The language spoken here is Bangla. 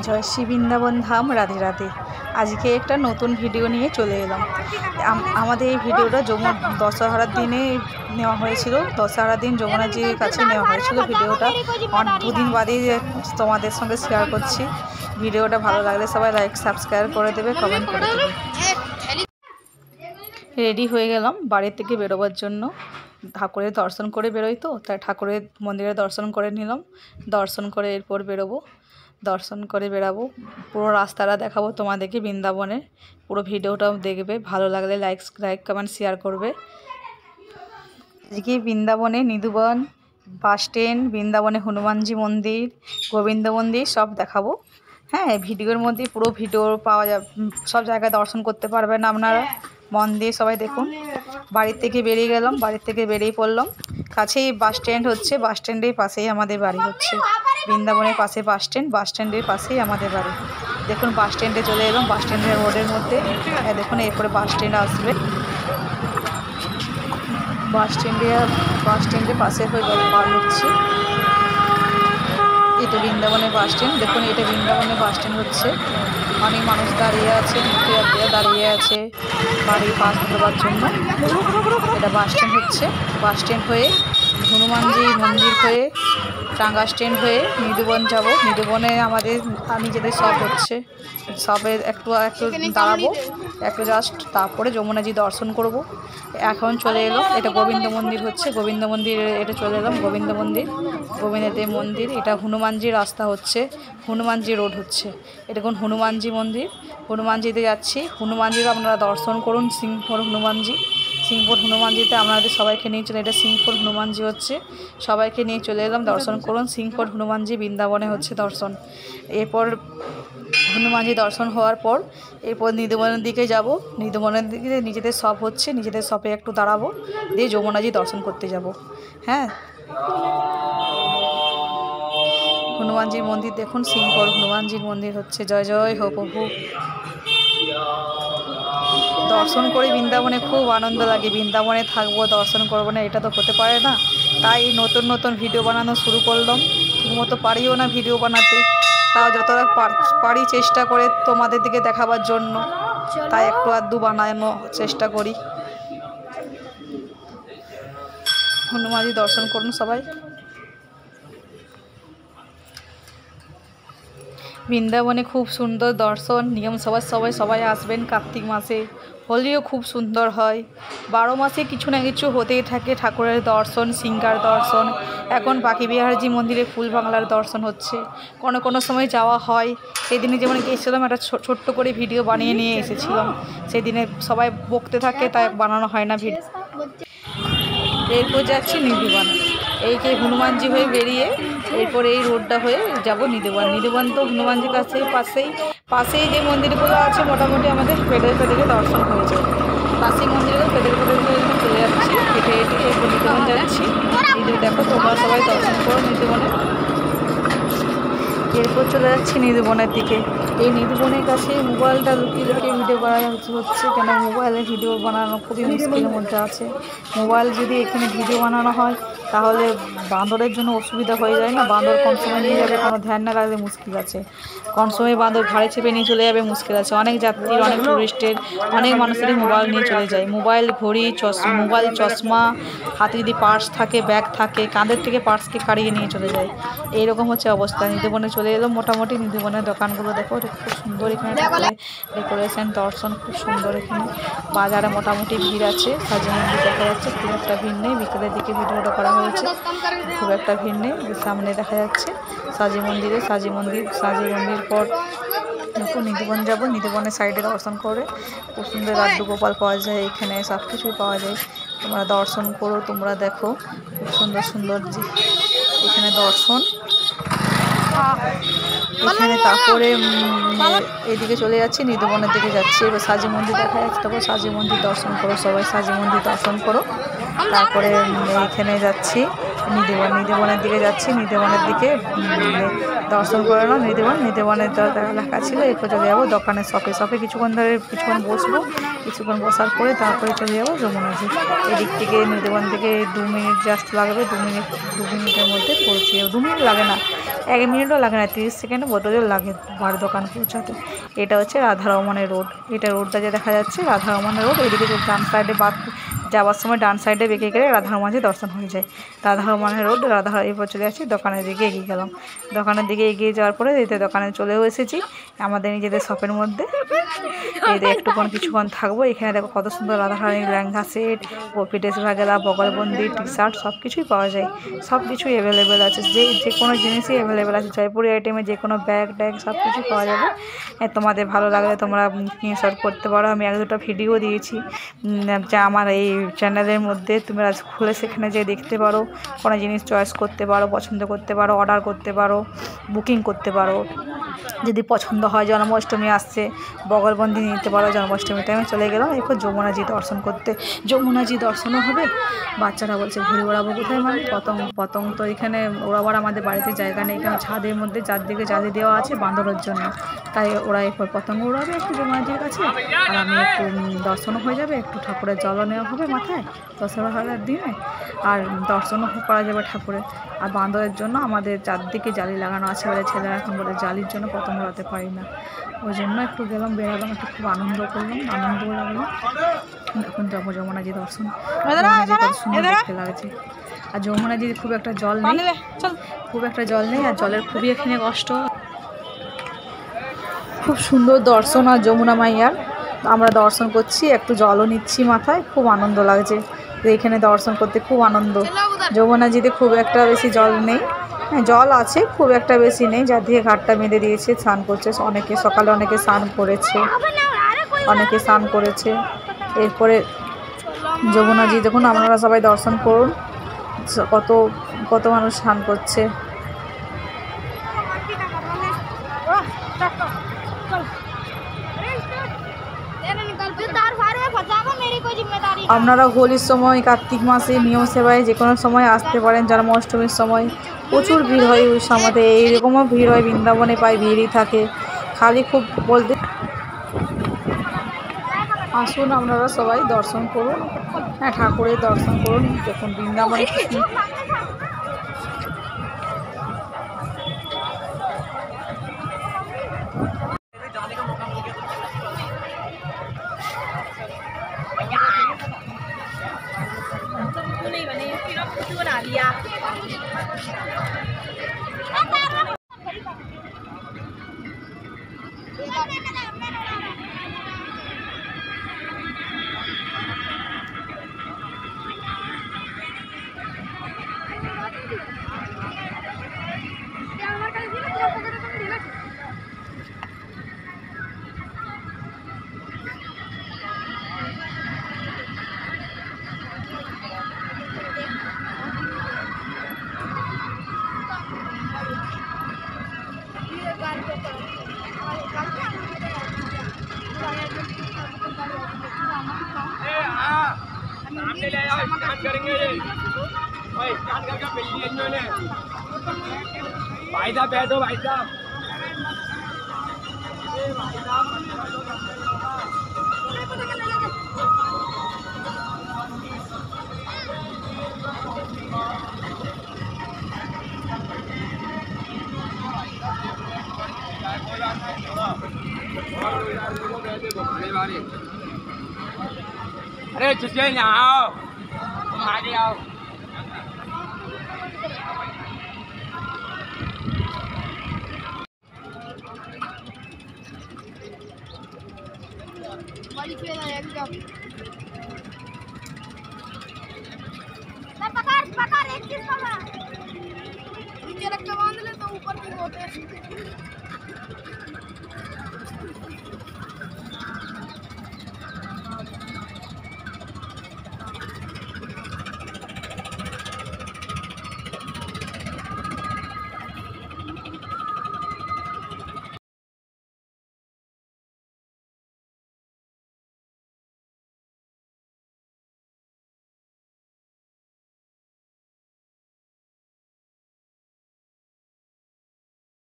জয় শ্রী বৃন্দাবন ধাম, রাধে রাধে। আজকে একটা নতুন ভিডিও নিয়ে চলে এলাম। আমাদের এই ভিডিওটা দশহরার দিনে নেওয়া হয়েছিল। দশহরার দিন যমুনাজির কাছে নেওয়া হয়েছিল। ভিডিওটা দুদিন বাদেই তোমাদের সঙ্গে শেয়ার করছি। ভিডিওটা ভালো লাগলে সবাই লাইক সাবস্ক্রাইব করে দেবে, কমেন্ট করে দেবে। রেডি হয়ে গেলাম বাড়ি থেকে বেরোবার জন্য। ঠাকুরের দর্শন করে বেরোই তো, তাই ঠাকুরের মন্দিরে দর্শন করে নিলাম। দর্শন করে এরপর বেরোবো। দর্শন করে বেরাবো, পুরো রাস্তাটা দেখাবো তোমাদেরকে বৃন্দাবনের। পুরো ভিডিওটাও দেখবে, ভালো লাগলে লাইক কমেন্ট শেয়ার করবে। আজকে বৃন্দাবনে নিধুবন বাস স্ট্যান্ড, বৃন্দাবনে হনুমানজি মন্দির, গোবিন্দ মন্দির সব দেখাবো। হ্যাঁ, ভিডিওর মধ্যে পুরো ভিডিও পাওয়া যাবে, সব জায়গায় দর্শন করতে পারবেন আপনারা। মন দিয়ে সবাই দেখুন। বাড়ির থেকে বেরিয়ে গেলাম, বাড়ির থেকে বেরিয়ে পড়লাম। কাছেই বাস স্ট্যান্ড হচ্ছে, বাস স্ট্যান্ডের পাশেই আমাদের বাড়ি হচ্ছে। বৃন্দাবনের পাশে বাস স্ট্যান্ড, বাস স্ট্যান্ডের পাশেই আমাদের বাড়ি। দেখুন বাস স্ট্যান্ডে চলে এলাম, বাস স্ট্যান্ডের রোডের মধ্যে। দেখুন এরপরে বাস স্ট্যান্ড আসবে। বাস স্ট্যান্ডের পাশে হয়ে পার হচ্ছে। এটা বৃন্দাবনের বাস স্ট্যান্ড। দেখুন এটা বৃন্দাবনের বাস স্ট্যান্ড হচ্ছে। অনেক মানুষ দাঁড়িয়ে আছে, তীর্থযাত্রীরা দাঁড়িয়ে আছে বাড়ির পাশ ধরবার জন্য। এটা বাস স্ট্যান্ড হচ্ছে। বাস স্ট্যান্ড হয়ে হনুমানজি মন্দির হয়ে টাঙ্গা স্ট্যান্ড হয়ে নিধুবন যাব। নিধুবনে আমাদের নিজেদের সব হচ্ছে, সবে একটু দাঁড়াবো, একটু জাস্ট, তারপরে যমুনাজি দর্শন করব। এখন চলে এলো, এটা গোবিন্দ মন্দির হচ্ছে। গোবিন্দ মন্দিরে এটা চলে এলাম, গোবিন্দ মন্দির, গোবিন্দদেব মন্দির। এটা হনুমানজি রাস্তা হচ্ছে, হনুমানজি রোড হচ্ছে। এটা কোন হনুমানজি মন্দির, হনুমানজিতে যাচ্ছি। হনুমানজির আপনারা দর্শন করুন। সিংহর হনুমানজি, সিংহর হনুমানজিতে আপনাদের সবাইকে নিয়ে চলে, এটা সিংহর হনুমানজি হচ্ছে। সবাইকে নিয়ে চলে এলাম, দর্শন করুন। সিংহর হনুমানজি বৃন্দাবনে হচ্ছে দর্শন। এরপর হনুমানজি দর্শন হওয়ার পর এরপর নিধুবনের দিকে যাব। নিধুবনের দিকে নিজেদের শপ হচ্ছে, নিজেদের শপে একটু দাঁড়াবো, দিয়ে যমুনাজি দর্শন করতে যাব। হ্যাঁ, হনুমানজির মন্দির দেখুন, সিংহর হনুমানজির মন্দির হচ্ছে। জয় জয় হো প্রভু। দর্শন করে বৃন্দাবনে খুব আনন্দ লাগে। বৃন্দাবনে থাকবো, দর্শন করবো না, এটা তো হতে পারে না। তাই নতুন নতুন ভিডিও বানানো শুরু করলাম। ঠিকমতো পারিও না ভিডিও বানাতে, তাও যতটা পারি চেষ্টা করে তোমাদের দিকে দেখাবার জন্য, তাই একটু আধটু বানানোর চেষ্টা করি। হনুমানজি দর্শন করুন সবাই। বৃন্দাবনে খুব সুন্দর দর্শন, নিয়ম সবাই আসবেন। কার্তিক মাসে হোলিও খুব সুন্দর হয়। 12 মাসে কিছু না কিছু হতেই থাকে। ঠাকুরের দর্শন, সিংহার দর্শন, এখন বাকি বিহারজি মন্দিরে ফুল বাংলার দর্শন হচ্ছে। কোনো সময় যাওয়া হয়। সেদিনে যেমন গিয়েছিলাম, একটা ছোট্ট করে ভিডিও বানিয়ে নিয়ে এসেছিলাম। সেদিনে সবাই বকতে থাকে, তাই বানানো হয় না ভিডিও। এরপর যাচ্ছি নিধুবন। এই যে হনুমানজি হয়ে বেরিয়ে এরপর এই রোডটা হয়ে যাব নিধুবন। নিধুবন তো হনুমানজির কাছেই পাশেই যে মন্দিরগুলো আছে মোটামুটি আমাদের পেডেলে দর্শন হয়ে যায়। পাশেই মন্দিরে পেডেল চলে যাচ্ছি, হেঁটে এরপর নিধুবন যাচ্ছি। দেখো তোমরা সবাই দর্শন করো নিধুবনে। এরপর চলে যাচ্ছি নিধুবনের দিকে। এই নিধুবনের কাছে মোবাইলটা লুকিয়ে ভিডিও বানানো হচ্ছে, কেন মোবাইলে ভিডিও বানানো খুবই মুশকিলের মধ্যে আছে। মোবাইল যদি এখানে ভিডিও বানানো হয় তাহলে বাঁদরের জন্য অসুবিধা হয়ে যায় না। বাঁদর কোন সময় নিয়ে যাবে কোনো ধ্যান না রাখলে মুশকিল আছে। কোন সময় বাঁদর ঘাড়ে চেপে নিয়ে চলে যাবে মুশকিল আছে। অনেক যাত্রীর, অনেক টুরিস্টের, অনেক মানুষেরই মোবাইল নিয়ে চলে যায়। মোবাইল, ঘড়ি, মোবাইল, চশমা, হাতে যদি পার্স থাকে, ব্যাগ থাকে, কাঁধের থেকে পার্সকে কাড়িয়ে নিয়ে চলে যায়। এইরকম হচ্ছে অবস্থা। নিধুবনে চলে এলো। মোটামুটি নিধুবনের দোকানগুলো দেখো, খুব সুন্দর। এখানে ডেকোরেশন, দর্শন খুব সুন্দর। এখানে বাজারে মোটামুটি ভিড় আছে। সাজি মন্দির দেখা যাচ্ছে, খুব একটা ভিড় নেই। বিকেলের দিকে ভিডিওটা করা হয়েছে, খুব একটা ভিড় নেই। সামনে দেখা যাচ্ছে সাজি মন্দির পর দেখো নিধুবন যাব। নিধুবনের সাইডে দর্শন করে খুব সুন্দর লাড্ডু গোপাল পাওয়া যায়। এখানে সব কিছুই পাওয়া যায়। তোমরা দর্শন করো, তোমরা দেখো খুব সুন্দর এখানে দর্শন। এখানে তারপরে এদিকে চলে যাচ্ছি, নিধুবনের দিকে যাচ্ছি। এবার সাজি মন্দির দেখা যাচ্ছে, তারপর সাজি মন্দির দর্শন করো সবাই। সাজি মন্দির দর্শন করো, তারপরে এইখানে যাচ্ছি নিধুবনের দিকে যাচ্ছি। নিধুবনের দিকে দর্শন করে নাও। নিধুবনের লেখা ছিল। এরপর চলে যাবো দোকানের শপে কিছুক্ষণ বসবো। কিছুক্ষণ বসার পরে তারপরে চলে যাবো যমুনাজি। এদিক থেকে নিধুবন থেকে 2 মিনিট জাস্ট লাগবে। 2 মিনিটের মধ্যে পৌঁছে যাবো। 2 মিনিট লাগে না, 1 মিনিটও লাগে না, 30 সেকেন্ড বোধহয় লাগে বাড়ির দোকান পৌঁছাতে। এটা হচ্ছে রাধারমণের রোড। এটা রোডটা যে দেখা যাচ্ছে রাধারমণের রোড। এদিকে ডান সাইডে যাওয়ার সময় ডান সাইডে বেঁকে গেলে রাধারমণের দর্শন হয়ে যায়। রাধারমণের রোড এরপর চলে আসছি দোকানের দিকে এগিয়ে গেলাম। দোকানের দিকে এগিয়ে যাওয়ার পরে এতে দোকানে চলেও এসেছি আমাদের নিজেদের শপের মধ্যে। এই কিছুক্ষণ থাকবো। এখানে দেখো কত সুন্দর রাধারানীর lehenga set, পিঠেস Vaghela, বগলবন্দি, T shirt সব কিছুই পাওয়া যায়। সব কিছুই অ্যাভেলেবেল আছে, যে কোনো জিনিসই অ্যাভেলেবেল আছে। জয়পুরি আইটেমে যে কোনো ব্যাগ ট্যাগ সব কিছুই পাওয়া যাবে। তোমাদের ভালো লাগলে তোমরা স্ক্রিনশট করতে পারো। আমি 1-2টা ভিডিও দিয়েছি যা আমার এই চ্যানেলের মধ্যে, তোমরা খুলে সেখানে যেয়ে দেখতে পারো, কোনো জিনিস চয়েস করতে পারো, পছন্দ করতে পারো, অর্ডার করতে পারো, বুকিং করতে পারো। যদি পছন্দ হয়, জন্মাষ্টমী আসছে, বগলবন্দি নিতে পারো। জন্মাষ্টমী টাইমে চলে গেলাম এরপর যমুনাজি দর্শন করতে। যমুনাজি দর্শনও হবে। বাচ্চারা বলছে ঘুরে ওড়াবো কোথায়, মানে পতং তো এখানে ওড়াবার আমাদের বাড়িতে জায়গা নেই, কারণ ছাদের মধ্যে চারদিকে জালি দেওয়া আছে বাঁধানোর জন্য। তাই ওরা এরপর পতঙ্গ উড়াবে একটু যমুনাজির কাছে, আর আমি একটু দর্শনও হয়ে যাবে, একটু ঠাকুরের জলও নেওয়া হবে মাথায় দশরা হাজার দিনে, আর দর্শনও করা যাবে ঠাকুরের। আর বাঁদরের জন্য আমাদের চারদিকে জালি লাগানো আছে, বলে ছেলেরা এখন বলে জালির জন্য পতঙ্গ উড়াতে পারি না। ওই জন্য একটু গেলাম, বেরালাম, একটু খুব আনন্দ করলাম, আনন্দও লাগলো। এখন যাবো যমুনাজি দর্শন। কত সুন্দর দেখতে লাগছে। আর যমুনাজির খুব একটা জল নেই, আর জলের খুবই এখানে কষ্ট। খুব সুন্দর দর্শন আর যমুনা মাইয়ার আমরা দর্শন করছি, একটু জলও নিচ্ছি মাথায়, খুব আনন্দ লাগছে। এখানে দর্শন করতে খুব আনন্দ। যমুনাজিতে খুব একটা বেশি জল নেই, হ্যাঁ জল আছে, খুব একটা বেশি নেই। যার দিকে ঘাটটা বেঁধে দিয়েছে, স্নান করছে অনেকে, সকালে অনেকে স্নান করেছে। এরপরে যমুনাজি দেখুন, আপনারা সবাই দর্শন করুন, কত মানুষ স্নান করছে। আপনারা হোলির সময়, কার্তিক মাসে নিয়ম সেবায় যে কোনো সময় আসতে পারেন। জন্মাষ্টমীর সময় প্রচুর ভিড় হয়, ওই সময়তে এইরকমও ভিড় হয়, বৃন্দাবনে প্রায় ভিড়ই থাকে। খালি খুব বলতে আসুন আপনারা সবাই দর্শন করুন, হ্যাঁ ঠাকুরের দর্শন করুন। দেখুন বৃন্দাবনে भाई साहब बैठो भाई साहब। अरे चुटिया यहाँ आओ, तुम आगे आओ। पकड़ एक